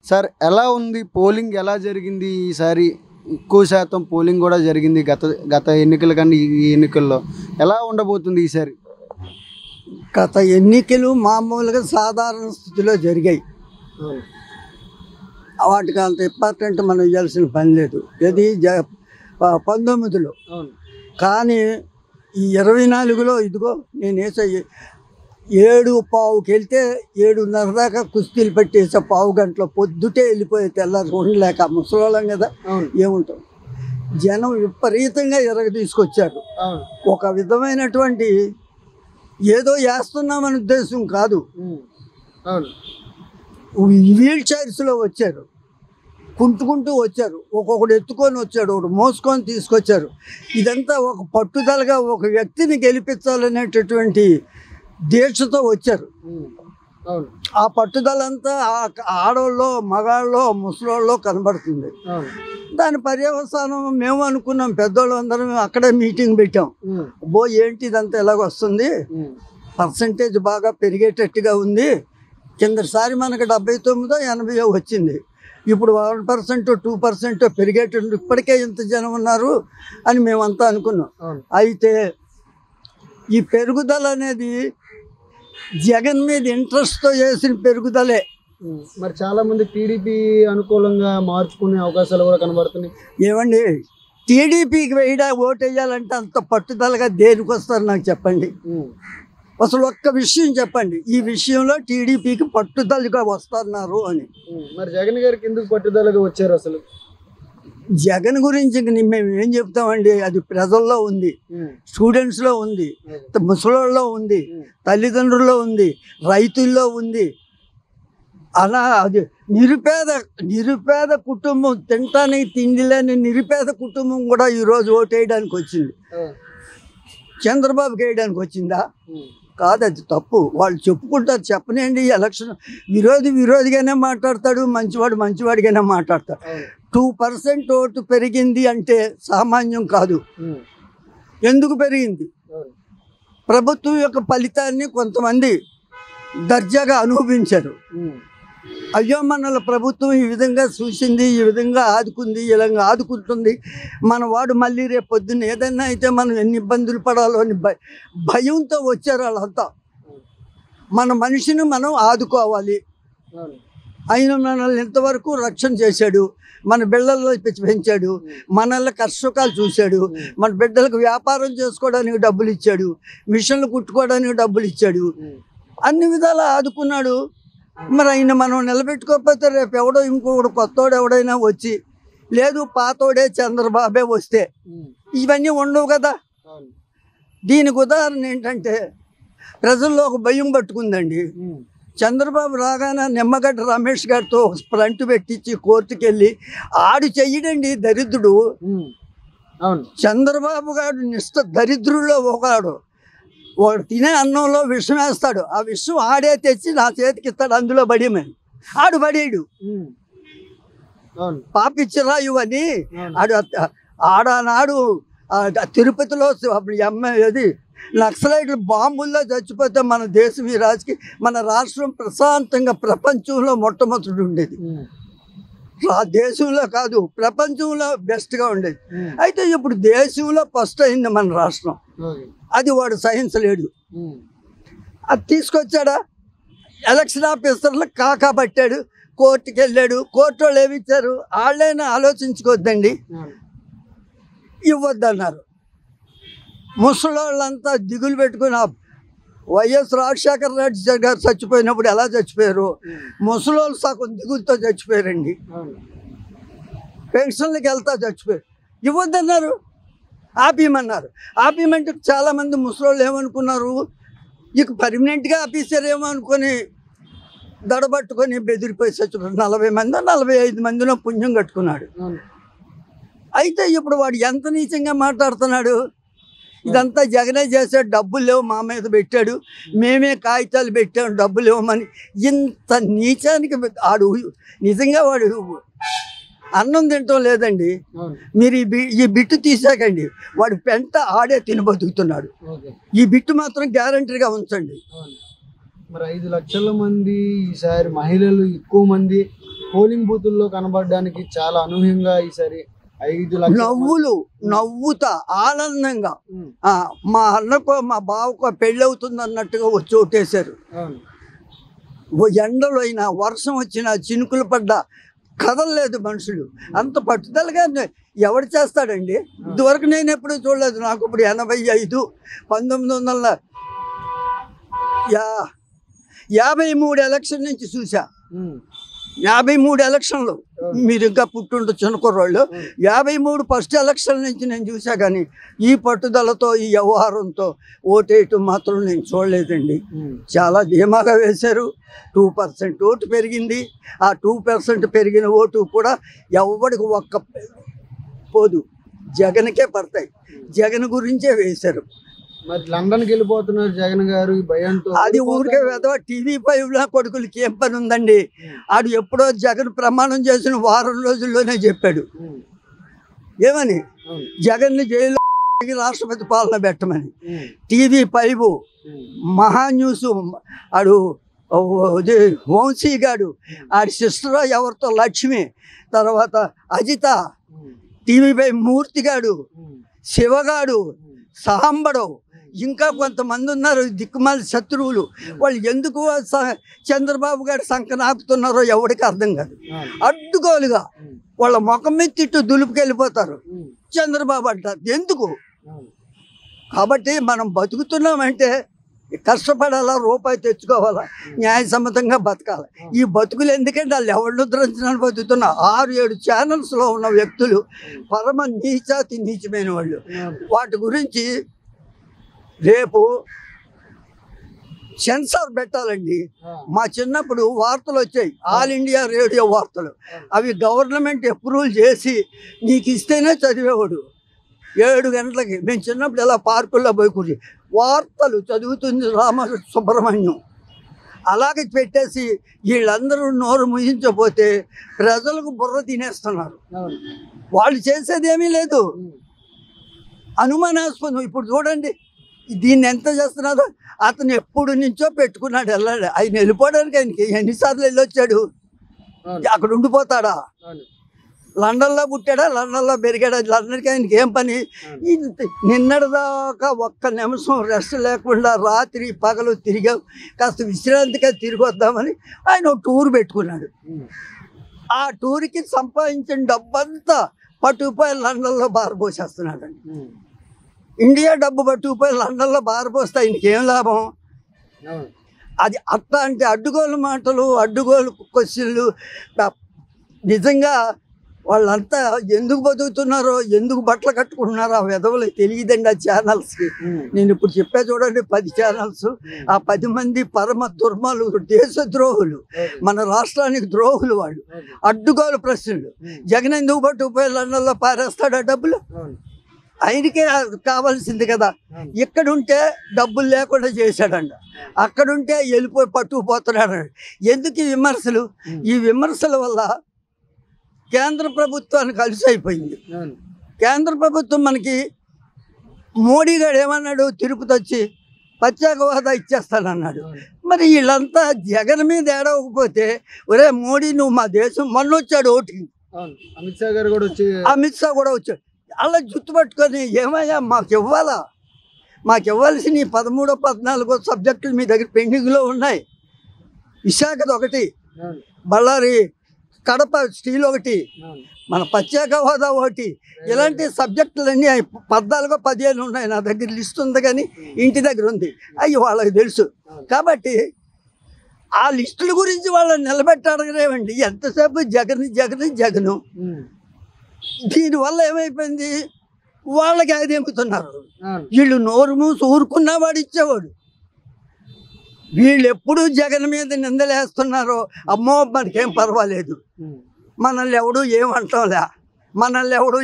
Sir ఎలా ఉంది polling ఎలా జరిగింది ఈసారి? ఎక్కువ శాతం పోలింగ్ కూడా జరిగింది గత ఎన్నికల కన్నా ఈ ఎన్నికల్లో. ఎలా ఉండబోతుంది ఈసారి? గత ఎన్నికలు మామూలుగా సాధారణ స్థితిలో జరిగాయి. వాటికి అంత ఇంపార్టెంట్ మనం ఇవ్వాల్సిన పని లేదు. ఇది 19లో. కానీ ఈ 24లో ఇదిగో నేను వేసే 7:15కి వెళ్తే 7:30 దాకా కుస్తీలు పెట్టేసే పావు గంటలో పొద్దుటే వెళ్ళిపోయే తెల్లారి ఉండలేక ముసలోళ్ళం కదా, ఏముంటాం. జనం విపరీతంగా తీసుకొచ్చారు. ఒక విధమైనటువంటి ఏదో వేస్తున్నామని ఉద్దేశం కాదు. వీల్ చైర్స్లో వచ్చారు, కుంటుకుంటూ వచ్చారు, ఒక్కొక్కడు ఎత్తుకొని వచ్చాడు, ఒకడు మోసుకొని తీసుకొచ్చారు. ఇదంతా ఒక పట్టుదలగా ఒక వ్యక్తిని గెలిపించాలనేటటువంటి దీక్షతో వచ్చారు. ఆ పట్టుదలంతా ఆడవాళ్ళలో మగాళ్ళలో ముసలోళ్ళలో కనబడుతుంది. దాని పర్యవసానం మేము అనుకున్నాం, పెద్దోళ్ళు అందరం అక్కడే మీటింగ్ పెట్టాం. ఏంటి ఇదంతా ఎలాగొస్తుంది, పర్సంటేజ్ బాగా పెరిగేటట్టుగా ఉంది. కిందసారి మనకు 79-80 వచ్చింది, ఇప్పుడు 1% 2% పెరిగేటట్టు ఇప్పటికే ఇంత జనం ఉన్నారు అని మేమంతా అనుకున్నాం. అయితే ఈ పెరుగుదల అనేది జగన్ మీద ఇంట్రెస్ట్తో చేసిన పెరుగుదలే. మరి చాలా మంది టీడీపీ అనుకూలంగా మార్చుకునే అవకాశాలు కూడా కనబడుతున్నాయి. ఏమండి, టీడీపీకి ఓటు వేయాలంటే అంత పట్టుదలగా దేనికి వస్తారు నాకు చెప్పండి. అసలు ఒక్క విషయం చెప్పండి, ఈ విషయంలో టీడీపీకి పట్టుదలగా వస్తున్నారు అని. మరి జగన్ గారికి ఎందుకు పట్టుదలగా వచ్చారు? అసలు జగన్ గురించి మేము ఏం చెప్తామండి, అది ప్రజల్లో ఉంది, స్టూడెంట్స్లో ఉంది, ముసలోళ్ళలో ఉంది, తల్లిదండ్రుల్లో ఉంది, రైతుల్లో ఉంది. అలా అది నిరుపేద కుటుంబం, తినటానికి తిండి లేని నిరుపేద కుటుంబం కూడా ఈరోజు ఓటు వేయడానికి వచ్చింది. చంద్రబాబుకి వేయడానికి వచ్చిందా? కాదు, అది తప్పు. వాళ్ళు చెప్పుకుంటారు, చెప్పనండి. ఎలక్షన్ విరోధిగానే మాట్లాడతాడు, మంచివాడిగానే మాట్లాడతాడు. 2% ఓటు పెరిగింది అంటే సామాన్యం కాదు. ఎందుకు పెరిగింది? ప్రభుత్వం యొక్క ఫలితాన్ని కొంతమంది దర్జాగా అనుభవించారు. అయ్యో మనల ప్రభుత్వం ఈ విధంగా చూసింది, ఈ విధంగా ఆదుకుంది, ఇలా ఆదుకుంటుంది, మన వాడు మళ్ళీ రేపు పొద్దున్న ఏదైనా అయితే మనం ఎన్ని ఇబ్బందులు పడాలో అని భయంతో వచ్చారు వాళ్ళంతా. మన మనిషిని మనం ఆదుకోవాలి. ఆయన మనల్ని ఇంతవరకు రక్షణ చేశాడు, మన బిడ్డల్లో పెంచాడు, మనల్ని కష్టసుఖాలు చూశాడు, మన బిడ్డలకు వ్యాపారం చేసుకోవడానికి డబ్బులు ఇచ్చాడు, మిషన్లు కుట్టుకోవడానికి డబ్బులు ఇచ్చాడు, అన్ని విధాలా ఆదుకున్నాడు. మరి ఆయన మనం నిలబెట్టుకోకపోతే రేపు ఎవడో ఇంకొకడు కొత్తోడు ఎవడైనా వచ్చి, లేదు పాతోడే చంద్రబాబే వస్తే ఇవన్నీ ఉండవు కదా. దీనికి ఉదాహరణ ఏంటంటే ప్రజల్లో ఒక భయం పట్టుకుందండి. చంద్రబాబు రాగానే నిమ్మగడ్డ రమేష్ గారితో ఫ్రంట్ పెట్టించి కోర్టుకు వెళ్ళి ఆడు చెయ్యడండి దరిద్రుడు. చంద్రబాబు గారు నిష్ట దరిద్రుల్లో ఒకడు. వాడు తినే అన్నంలో విషం వేస్తాడు, ఆ విషం ఆడే తెచ్చి నా చేతికి ఇస్తాడు, అందులో పడేమని. ఆడు పడేడు, పాపిచ్చిరా ఇవన్నీ. ఆడనాడు తిరుపతిలో అది నక్సలైట్లు బాంబుల్లో చచ్చిపోతే మన దేశం ఈ మన రాష్ట్రం ప్రశాంతంగా ప్రపంచంలో మొట్టమొదటి ఉండేది. దేశంలో కాదు ప్రపంచంలో బెస్ట్గా ఉండేది. అయితే ఇప్పుడు దేశంలో ఫస్ట్ అయింది మన రాష్ట్రం. అది వాడు సహించలేడు. అది తీసుకొచ్చాడా, ఎలక్షన్ ఆఫీసర్లకు కాకా పట్టాడు, కోర్టుకి వెళ్ళాడు. కోర్టు వాళ్ళు ఏమిచ్చారు, వాళ్ళైనా ఆలోచించుకోవద్దండి, ఇవ్వద్దన్నారు. ముసలోళ్ళంతా దిగులు పెట్టుకుని వైఎస్ రాజశేఖర రెడ్డి గారు చచ్చిపోయినప్పుడు ఎలా చచ్చిపోయారు, ముసలోళ్ళు సగం దిగులతో చచ్చిపోయారండి. పెన్షన్లకు వెళ్తా చచ్చిపోయారు. ఇవ్వద్దన్నారు, ఆపేయమన్నారు. ఆపేయమంటే చాలామంది ముసలోళ్ళు ఏమనుకున్నారు, ఇక పర్మనెంట్గా ఆపేసారేమో అనుకొని దడబట్టుకొని బెదిరిపోయి చచ్చిపోయారు. 40 మంది 45 మందిలో పుణ్యం కట్టుకున్నాడు. అయితే ఇప్పుడు వాడు ఎంత నీచంగా మాట్లాడుతున్నాడు. ఇదంతా జగనే చేశాడు, డబ్బులు లేవు మా మీద పెట్టాడు, మేమే కాగితాలు పెట్టాము డబ్బులు ఇవ్వమని. ఇంత నీచానికి ఆడు నిజంగా వాడు అన్నం తింటాం లేదండి. మీరు ఈ బిట్టు తీసాకండి, వాడు పెంట ఆడే తిని బతుకుతున్నాడు. ఈ బిట్టు మాత్రం గ్యారంటీగా ఉంచండి. మరి 5 లక్షల మంది ఈసారి మహిళలు ఎక్కువ మంది పోలింగ్ బూతుల్లో కనబడడానికి చాలా అనూహ్యంగా ఈసారి 5 లక్షల నవ్వులు నవ్వుతా ఆనందంగా మా అన్నకో మా బావకో పెళ్ళి అవుతుంది అన్నట్టుగా వచ్చి ఓటేశారు. ఎండలు అయినా వర్షం వచ్చినా చినుకులు పడ్డా కదలలేదు మనుషులు. అంత పట్టుదలగా ఎవడు చేస్తాడండి? ఇదివరకు నేను ఎప్పుడు చూడలేదు. నాకు ఇప్పుడు 85 1953 ఎలక్షన్ నుంచి చూసా. 53 ఎలక్షన్లు మీరు ఇంకా పుట్టుండొచ్చు అనుకోరాళ్ళు. 53 ఫస్ట్ ఎలక్షన్ నుంచి నేను చూసా. కానీ ఈ పట్టుదలతో ఈ వ్యవహారంతో ఓటేయటం మాత్రం నేను చూడలేదండి. చాలా ధీమాగా వేశారు. 2% ఓటు పెరిగింది. ఆ 2% పెరిగిన ఓటు కూడా ఎవరికి ఒక్క పోదు, జగన్కే పడతాయి. జగన్ గురించే వేశారు. మరి లండన్కి వెళ్ళిపోతున్నారు జగన్ గారు ఈ భయంతో. అది ఊరికే వెదవ TV5 కొడుకులకి ఏం పని ఉందండి? ఆడు ఎప్పుడో జగన్ ప్రమాణం చేసిన వారం రోజుల్లోనే చెప్పాడు. ఏమని? జగన్ని జైల్లో రాష్ట్రపతి పాలన పెట్టమని. TV5 మహా న్యూస్ ఆడు వంశీ గాడు, ఆడి సిస్టర్ ఎవరితో లక్ష్మి, తర్వాత అజిత, TV5 మూర్తిగాడు, శివగాడు, సాంబడు, ఇంకా కొంతమంది ఉన్నారు దిక్కుమాలి శత్రువులు. వాళ్ళు ఎందుకు చంద్రబాబు గారి సంఖ్య నాకుతున్నారో ఎవరికి అర్థం కాదు. అడ్డుగోలుగా వాళ్ళ ముఖం మీద తిట్టు దులుపుకెళ్ళిపోతారు. చంద్రబాబు అంటారు ఎందుకు? కాబట్టి మనం బతుకుతున్నామంటే కష్టపడాలా, రూపాయి తెచ్చుకోవాలా, న్యాయసమ్మతంగా బతకాలి. ఈ బతుకులు ఎందుకంటే వాళ్ళు ఎవరిని ఉద్ధరించడానికి బతుకుతున్నా 6-7 ఛానల్స్లో ఉన్న వ్యక్తులు పరమ నీచాతి నీచమైన వాళ్ళు. వాటి గురించి రేపు సెన్సార్ పెట్టాలండి. మా చిన్నప్పుడు వార్తలు వచ్చాయి, ఆల్ ఇండియా రేడియో వార్తలు. అవి గవర్నమెంట్ అప్రూవల్ చేసి నీకు ఇస్తేనే చదివేవాడు. 7 గంటలకి మేము చిన్నప్పుడు ఇలా పార్కుల్లో పోయి కూర్చి వార్తలు చదువుతుంది రామ సుబ్రహ్మణ్యం. అలాగే పెట్టేసి వీళ్ళందరూ నోరు ముగించకపోతే ప్రజలకు బుర్ర తినేస్తున్నారు. వాళ్ళు చేసేది ఏమీ లేదు, అనుమానాస్పదం. ఇప్పుడు చూడండి దీన్ని ఎంత చేస్తున్నారో. అతను ఎప్పుడు నుంచో పెట్టుకున్నాడు వెళ్ళాడు. ఆయన వెళ్ళిపోవడానికి ఆయనకి ఎన్నిసార్లు వెళ్ళొచ్చాడు? అక్కడ ఉండిపోతాడా? లండన్లో పుట్టాడా, లండన్లో పెరిగాడా? లండన్కి ఆయనకి ఏం పని? నిన్నటిదాకా ఒక్క నిమిషం రెస్ట్ లేకుండా రాత్రి పగలు తిరిగాం, కాస్త విశ్రాంతిగా తిరిగి వద్దామని ఆయన ఒక టూర్ పెట్టుకున్నాడు. ఆ టూర్కి సంపాదించిన డబ్బంతా పట్టుకుపోయి లండన్లో బారబోసేస్తున్నాడండి. ఇండియా డబ్బు పట్టుకుపోయి లండన్లో బారబోస్తే ఆయనకి ఏం లాభం? అది అట్లా అంటే అడ్డుగోలు మాటలు, అడ్డుగోలు క్వశ్చన్లు. నిజంగా వాళ్ళంతా ఎందుకు బతుకుతున్నారో, ఎందుకు బట్టలు కట్టుకుంటున్నారో ఆ విధవలు తెలియదండి. ఆ ఛానల్స్కి నేను ఇప్పుడు చెప్పా చూడండి, 10 ఛానల్స్. ఆ 10 మంది పరమ దుర్మార్గులు, దేశద్రోహులు, మన రాష్ట్రానికి ద్రోహులు. వాళ్ళు అడ్డుగోలు ప్రశ్నలు. జగన్ ఎందుకు పట్టుకుపోయి లండన్లో పారేస్తాడా డబ్బులు? ఆయనకే కావాల్సింది కదా. ఇక్కడుంటే డబ్బులు లేకుండా చేశాడంట, అక్కడుంటే వెళ్ళిపోయి పట్టుకుపోతున్నాడు. ఎందుకు ఈ విమర్శలు? ఈ విమర్శల వల్ల కేంద్ర ప్రభుత్వానికి కలిసి అయిపోయింది. కేంద్ర ప్రభుత్వం మనకి మోడీ గారు ఏమన్నాడు? తిరుపతి వచ్చి ప్రత్యేక హోదా ఇచ్చేస్తానన్నాడు. మరి వీళ్ళంతా జగన్ మీద ఏడవకపోతే, ఒరే మోడీ నువ్వు మా దేశం, మొన్న వచ్చాడు ఓటికి, అమిత్ షా గారు కూడా వచ్చి, అమిత్ షా కూడా వచ్చాడు. అలా జుట్టు పట్టుకొని ఏమయ్యా మాకు ఇవ్వాలా, మాకు ఇవ్వాల్సిన 13, 14 సబ్జెక్టులు మీ దగ్గర పెండింగ్లో ఉన్నాయి. విశాఖది ఒకటి, బళ్ళారి కడప స్టీల్ ఒకటి, మన ప్రత్యేక హోదా ఒకటి, ఇలాంటి సబ్జెక్టులన్నీ 14, 15 ఉన్నాయి. నా దగ్గర లిస్ట్ ఉంది కానీ ఇంటి దగ్గర ఉంది. అవి వాళ్ళకి తెలుసు. కాబట్టి ఆ లిస్టుల గురించి వాళ్ళని నిలబెట్టడగలేమండి. ఎంతసేపు జగన్ జగన్ జగను. దీనివల్ల ఏమైపోయింది? వాళ్ళకి అది ఎంపుతున్నారు. వీళ్ళు నోరు మూసి ఊరుకున్నా వాడు ఇచ్చేవాడు. వీళ్ళు ఎప్పుడు జగన్ మీద నిందలేస్తున్నారో, అమ్మో మనకేం పర్వాలేదు, మనల్ని ఎవడు ఏమంటాంలే, మనల్ని ఎవడు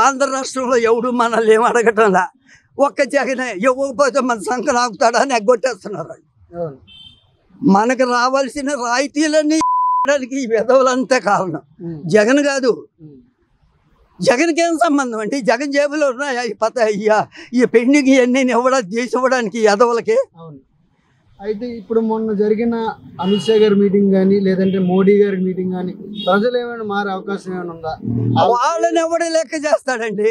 ఆంధ్ర రాష్ట్రంలో ఎవడు మనల్ని ఏం అడగటంలే, ఒక్క జగనే ఇవ్వకపోతే మన సంఖ్య ఆగుతాడా అని ఎగ్గొట్టేస్తున్నారు. మనకు రావాల్సిన రాయితీలన్నీ ఈ విధవులంతే కారణం, జగన్ కాదు. జగన్కి ఏం సంబంధం అంటే? జగన్ జేబులో ఉన్నాయా ఈ పెండింగ్ ఇవన్నీ ఇవ్వడానికి, చేసి ఇవ్వడానికి ఎదవలకి? అయితే ఇప్పుడు మొన్న జరిగిన అమిత్ షా గారి మీటింగ్ కానీ లేదంటే మోడీ గారి మీటింగ్ కానీ ప్రజలు ఏమైనా మారే అవకాశం ఏమైనా ఉందా? వాళ్ళని ఎవడే లెక్క చేస్తాడండి.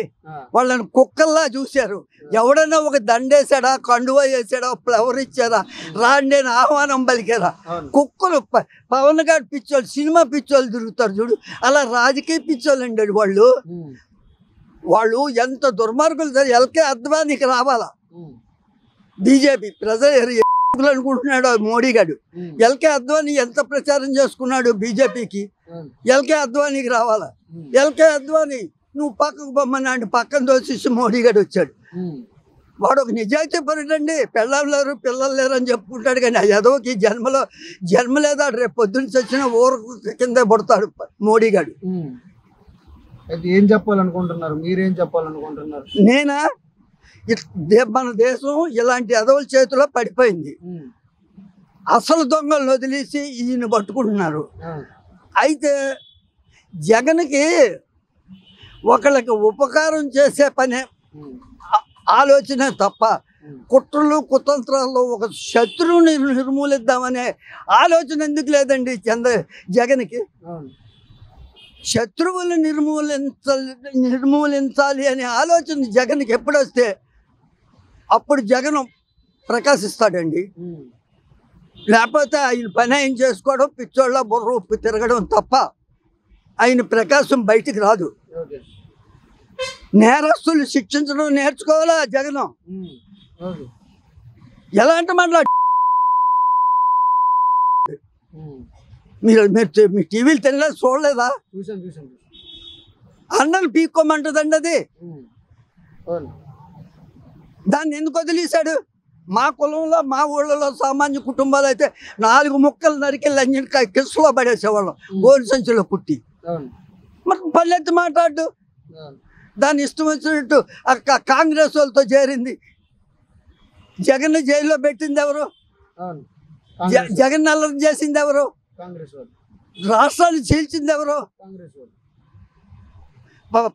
వాళ్ళని కుక్కల్లా చూశారు. ఎవడన్నా ఒక దండేసాడా, కండువా వేసాడా, ఫ్లవర్ ఇచ్చారా, రాండేని ఆహ్వానం పలికారా? కుక్కలు పవన్ గారి పిచ్చోళ్ళు, సినిమా పిచ్చోళ్ళు తిరుగుతారు చూడు, అలా రాజకీయ పిచ్చోళ్ళు అండి వాళ్ళు. వాళ్ళు ఎంత దుర్మార్గులు. ఎల్కే అద్వానీకి రావాలా బీజేపీ? ప్రజలు అనుకుంటున్నాడు మోడీ గారు. ఎల్కే అద్వానీ ఎంత ప్రచారం చేసుకున్నాడు బీజేపీకి. ఎల్కే అద్వానీకి రావాలా? ఎల్కే అద్వానీ నువ్వు పక్కకు పొమ్మన్నాడు, పక్కన దోషిస్తే మోడీ గారు వచ్చాడు. వాడు ఒక నిజాయితీ పరుడండి. పిల్లలు లేరు, పిల్లలు లేరు అని చెప్పుకుంటాడు, కానీ ఆ ఎదవకి జన్మ లేదా, రేపు పొద్దున్న వచ్చిన ఊరు కింద పడతాడు మోడీ గారు. ఏం చెప్పాలనుకుంటున్నారు? మీరేం చెప్పాలనుకుంటున్నారు? నేనా, మన దేశం ఇలాంటి ఎదవల చేతిలో పడిపోయింది. అసలు దొంగలను వదిలేసి ఈయన పట్టుకుంటున్నారు. అయితే జగన్కి ఒకళ్ళకి ఉపకారం చేసే పనే ఆలోచన తప్ప కుట్రలు కుతంత్రాల్లో ఒక శత్రువుని నిర్మూలిద్దామనే ఆలోచన ఎందుకు లేదండి జగన్కి? శత్రువులు నిర్మూలించాలి అనే ఆలోచన జగన్కి ఎప్పుడొస్తే అప్పుడు జగన్ ప్రకాశిస్తాడండి. లేకపోతే ఆయన పని ఆయన చేసుకోవడం, పిచ్చోళ్ళ బుర్ర ఉప్పు తిరగడం తప్ప ఆయన ప్రకాశం బయటికి రాదు. నేరస్తులు శిక్షించడం నేర్చుకోవాలా జగన్. ఎలాంటి మాట్లాడు మీరు మీ టీవీలు తినలేదు, చూడలేదా? అన్నను పీక్కోమంటుందండి అది. దాన్ని ఎందుకు వదిలేశాడు? మా కులంలో, మా ఊళ్ళలో సామాన్య కుటుంబాలు అయితే 4 ముక్కలు నరికి లంజనకాయ కిస్సులో పడేసేవాళ్ళం, గోరు సంచులో పుట్టి. మరి పల్లెత్తి మాట్లాడు. దాన్ని ఇష్టం వచ్చినట్టు కాంగ్రెస్ వాళ్ళతో చేరింది. జగన్ జైల్లో పెట్టింది ఎవరు? జగన్ అల్లరి చేసింది ఎవరు? రాష్ట్రాన్ని చీల్చింది ఎవరు?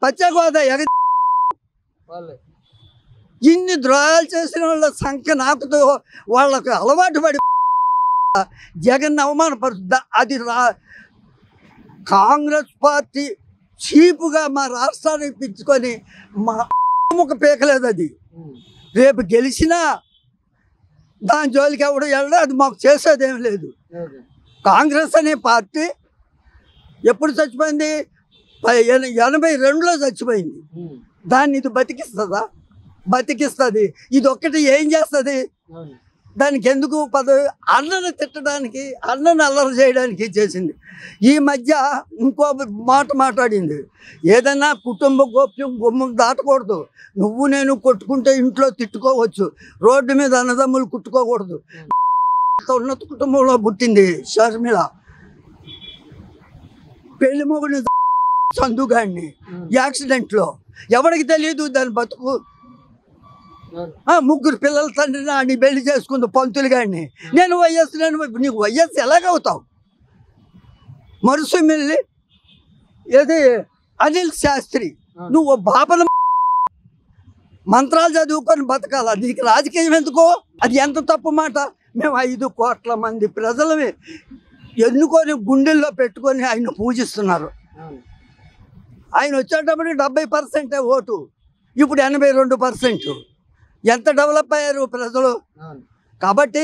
పశ్చిమ గోదావరి ఇన్ని ద్రోహాలు చేసిన వాళ్ళ సంఖ్య నాకుతో వాళ్ళకు అలవాటు పడి జగన్ అవమానపరుస్తుందా? అది కాంగ్రెస్ పార్టీ చీపుగా మా రాష్ట్రాన్ని ఇప్పించుకొని మా ముఖ పీకలేదు. అది రేపు గెలిచినా దాని జోలికి ఎవడు వెళ్ళడం, అది మాకు చేసేదేం లేదు. కాంగ్రెస్ అనే పార్టీ ఎప్పుడు చచ్చిపోయింది? 82లో చచ్చిపోయింది. దాన్ని ఇది బతికిస్తుందా? బతికిస్తుంది. ఇది ఒక్కటి ఏం చేస్తుంది? దానికి ఎందుకు పదవి? అన్నను తిట్టడానికి, అన్నను అల్లరి చేయడానికి చేసింది. ఈ మధ్య ఇంకో మాట మాట్లాడింది, ఏదైనా కుటుంబ గోప్యం గుమ్మం దాటకూడదు. నువ్వు నేను కొట్టుకుంటే ఇంట్లో తిట్టుకోవచ్చు, రోడ్డు మీద అన్నదమ్ములు కుట్టుకోకూడదు. ఉన్నత కుటుంబంలో పుట్టింది షర్మిల. పెళ్లి మొగుడిని చందుగాడిని యాక్సిడెంట్లో, ఎవరికి తెలియదు దాని బతుకు. 3 పిల్లల తండ్రిని అని పెళ్లి చేసుకుంది పంతులు గాడిని. నేను వైఎస్, నీకు వైఎస్ ఎలాగవుతావు? మరుసుమిల్లి ఏది అనిల్ శాస్త్రి, నువ్వు బాపన మంత్రాలు చదువుకొని బతకాల, నీకు రాజకీయం ఎందుకో? అది ఎంత తప్పు మాట. మేము 5 కోట్ల మంది ప్రజలమే ఎన్నుకొని గుండెల్లో పెట్టుకొని ఆయన పూజిస్తున్నారు. ఆయన వచ్చేటప్పటికి 70% ఓటు, ఇప్పుడు 82%. ఎంత డెవలప్ అయ్యారు ప్రజలు. కాబట్టి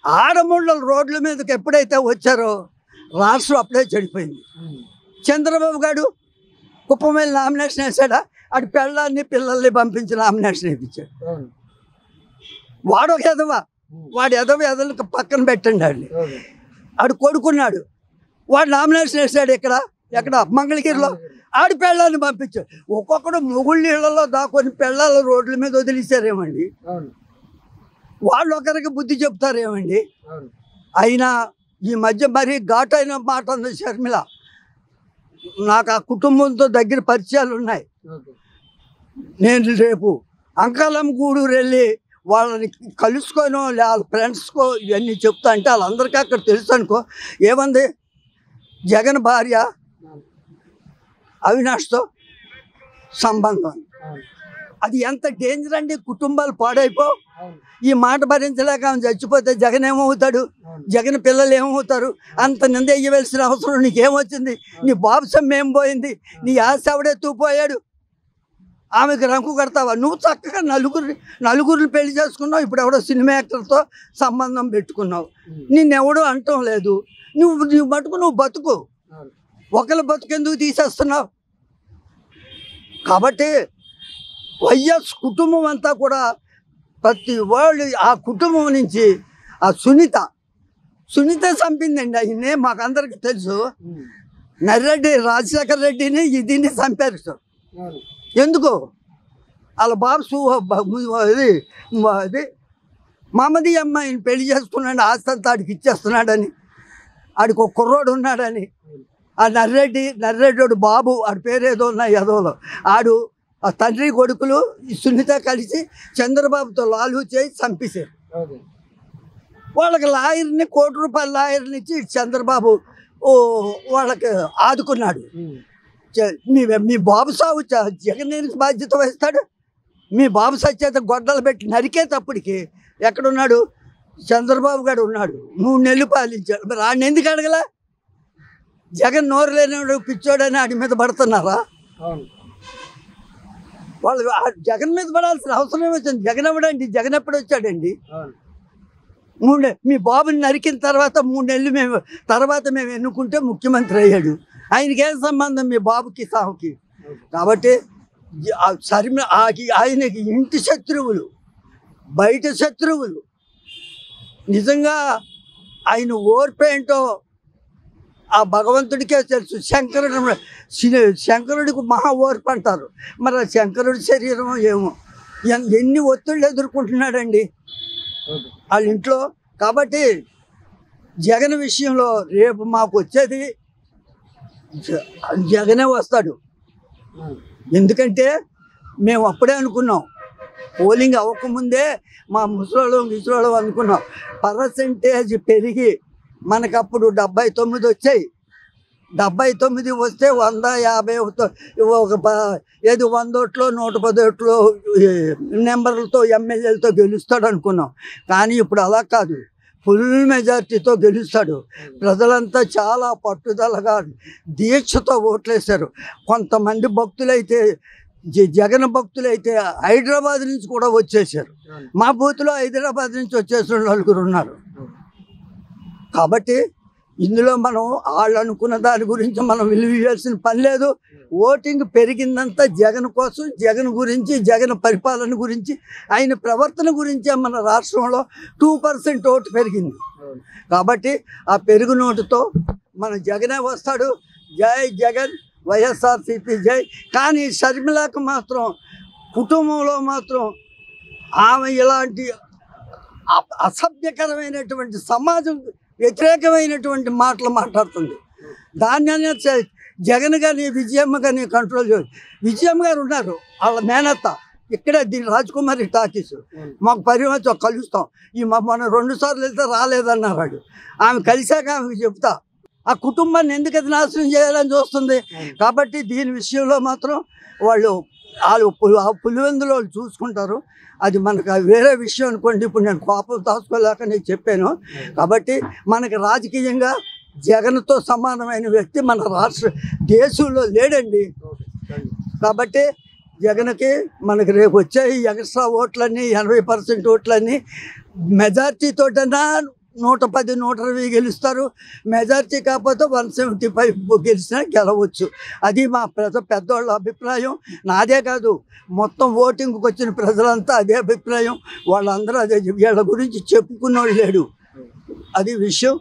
ఆడముళ్ళ రోడ్ల మీదకి ఎప్పుడైతే వచ్చారో రాష్ట్రం అప్పుడే చెడిపోయింది. చంద్రబాబు గారు కుప్పం వెళ్ళి నామినేషన్ వేసాడా? అటు పెళ్ళాన్ని పిల్లల్ని పంపించి నామినేషన్ వేయించాడు. వాడు ఒక ఎదవ, వాడు ఎదవలకు పక్కన పెట్టండి. ఆడిని ఆడు కొడుకున్నాడు, వాడు నామినేషన్ వేసాడు. ఎక్కడ మంగళగిరిలో. ఆడి పెళ్ళాన్ని పంపించాడు. ఒక్కొక్కడు మొగుళ్ళ ఇళ్లలో దాకొని పెళ్ళాల రోడ్ల మీద వదిలేశారేమండి. వాళ్ళు ఒకరికి బుద్ధి చెప్తారేమండి. అయినా ఈ మధ్య మరీ ఘాటైన మాట ఉంది షర్మిల. నాకు ఆ కుటుంబంతో దగ్గర పరిచయాలు ఉన్నాయి. నేను రేపు అంకాలం గూడూరు వెళ్ళి వాళ్ళని కలుసుకోనో వాళ్ళ ఫ్రెండ్స్కో ఇవన్నీ చెప్తా అంటే వాళ్ళందరికీ అక్కడ తెలుసు అనుకో. ఏమంది? జగన్ భార్య అవినాష్తో సంబంధం. అది ఎంత డేంజర్ అండి, కుటుంబాలు పాడైపో. ఈ మాట భరించలేక ఆమె చచ్చిపోతే జగన్ ఏమవుతాడు, జగన్ పిల్లలు ఏమవుతారు? అంత నింద వేయవలసిన అవసరం నీకేమొచ్చింది? నీ బాబు సొమ్ము ఏం పోయింది? నీ ఆశ ఎవడే తూపోయాడు? ఆమెకు రంకు కడతావా? నువ్వు చక్కగా నలుగురిని పెళ్లి చేసుకున్నావు, ఇప్పుడు ఎవడో సినిమా యాక్టర్తో సంబంధం పెట్టుకున్నావు. నిన్నెవడో అంటం లేదు. నువ్వు మటుకు నువ్వు బతుకు. ఒకరి బతుకెందుకు తీసేస్తున్నావు? కాబట్టి వైఎస్ కుటుంబం అంతా కూడా ప్రతి వాళ్ళు ఆ కుటుంబం నుంచి ఆ సునీత చంపిందండి ఆయన్ని, మాకందరికి తెలుసు. నర్రెడ్డి రాజశేఖర రెడ్డిని దీన్ని చంపారు సార్. ఎందుకు? వాళ్ళ బాబు ఇది మహమ్మదీ అమ్మాయిని పెళ్లి చేసుకున్నాడు, ఆస్తి అంతా ఆడికి ఇచ్చేస్తున్నాడని, ఆడికి ఒక కుర్రోడు ఉన్నాడని. ఆ నర్రెడ్డి బాబు ఆడి పేరేదో ఉన్నాయి యదవలో, ఆడు ఆ తండ్రి కొడుకులు సునీత కలిసి చంద్రబాబుతో లాలు చేసి చంపేశారు. వాళ్ళకి లాయర్ని ₹1 కోటి లాయర్ని ఇచ్చి చంద్రబాబు వాళ్ళకి ఆదుకున్నాడు. మీ బాబు సాగు జగన్ బాధ్యత వహిస్తాడు. మీ బాబు సత్యేత గొడ్డలు పెట్టి నరికేటప్పటికి ఎక్కడున్నాడు? చంద్రబాబు గారు ఉన్నాడు. 3 నెలలు పాలించాడు. మరి ఆడిని ఎందుకు అడగలా? జగన్ నోరు లేనివాడు పిచ్చోడని ఆడి మీద పడుతున్నారా? వాళ్ళు జగన్ మీద పడాల్సిన అవసరం ఏమొచ్చింది? జగన్ ఎవడండి? జగన్ ఎప్పుడు వచ్చాడండి? మీ బాబుని నరికిన తర్వాత 3 నెలలు తర్వాత మేము ఎన్నుకుంటే ముఖ్యమంత్రి అయ్యాడు. ఆయనకేం సంబంధం మీ బాబుకి సాగుకి? కాబట్టి ఆయనకి ఇంటి శత్రువులు, బయట శత్రువులు. నిజంగా ఆయన ఓర్పేంటో ఆ భగవంతుడికే తెలుసు. శంకరుడికి మహా ఓర్పు అంటారు. మరి ఆ శంకరుడి శరీరం ఏమో ఎన్ని ఒత్తిళ్ళు ఎదుర్కొంటున్నాడండి వాళ్ళ ఇంట్లో. కాబట్టి జగన్ విషయంలో రేపు మాకు వచ్చేది జగనే వస్తాడు. ఎందుకంటే మేము అప్పుడే అనుకున్నాం, పోలింగ్ అవ్వకముందే మా ముసలోళ్ళు అనుకున్నాం. పర్సెంటేజ్ పెరిగి మనకప్పుడు 79 వచ్చాయి. 79 వస్తే 150 ఏది 100 ఓట్లో 110 ఓట్లో నెంబర్లతో ఎమ్మెల్యేలతో గెలుస్తాడు అనుకున్నాం. కానీ ఇప్పుడు అలా కాదు, ఫుల్ మెజార్టీతో గెలుస్తాడు. ప్రజలంతా చాలా పట్టుదలగా దీక్షతో ఓట్లేశారు. కొంతమంది భక్తులైతే జగన్ భక్తులైతే హైదరాబాద్ నుంచి కూడా వచ్చేసారు. మా బూత్లో హైదరాబాద్ నుంచి వచ్చేసిన 4 ఉన్నారు. కాబట్టి ఇందులో మనం వాళ్ళు అనుకున్న దాని గురించి మనం విలువ ఇవ్వాల్సిన పని లేదు. ఓటింగ్ పెరిగిందంతా జగన్ కోసం, జగన్ గురించి, జగన్ పరిపాలన గురించి, ఆయన ప్రవర్తన గురించే మన రాష్ట్రంలో 2% ఓటు పెరిగింది. కాబట్టి ఆ పెరుగు నోటుతో మన జగనే వస్తాడు. జై జగన్, వైఎస్ఆర్సీపీ జై. కానీ షర్మిలకు మాత్రం కుటుంబంలో మాత్రం ఆమె ఇలాంటి అసభ్యకరమైనటువంటి సమాజం వ్యతిరేకమైనటువంటి మాటలు మాట్లాడుతుంది. దాన్ని జగన్ గారిని, విజయమ్మ గారిని కంట్రోల్ చేయాలి. విజయమ్మ గారు ఉన్నారు, వాళ్ళ మేనత్త ఇక్కడే దీని రాజకుమారి టాకీస్. మాకు పరిమితి కలుస్తాం. మొన్న 2 సార్లు వెళ్తే రాలేదన్నారు. ఆమె కలిశాక ఆమెకు చెప్తా. ఆ కుటుంబాన్ని ఎందుకు అది నాశనం చేయాలని చూస్తుంది. కాబట్టి దీని విషయంలో మాత్రం వాళ్ళు పులివెందులో చూసుకుంటారు. అది మనకు వేరే విషయం అనుకోండి. ఇప్పుడు నేను కోపం దాచుకోలేక నేను చెప్పాను. కాబట్టి మనకి రాజకీయంగా జగన్తో సమానమైన వ్యక్తి మన రాష్ట్ర దేశంలో లేడండి. కాబట్టి జగన్కి మనకి రేపు వచ్చే ఎక్స్ట్రా ఓట్లన్నీ 80% ఓట్లన్నీ మెజార్టీతోటైనా 110, 120 గెలుస్తారు. మెజార్టీ కాకపోతే 175 గెలిచినా గెలవచ్చు. అది మా పెద్దోళ్ళ అభిప్రాయం. నాదే కాదు, మొత్తం ఓటింగ్కి వచ్చిన ప్రజలంతా అదే అభిప్రాయం. వాళ్ళందరూ అదే, వీళ్ళ గురించి చెప్పుకున్నోళ్ళు లేడు. అది విషయం.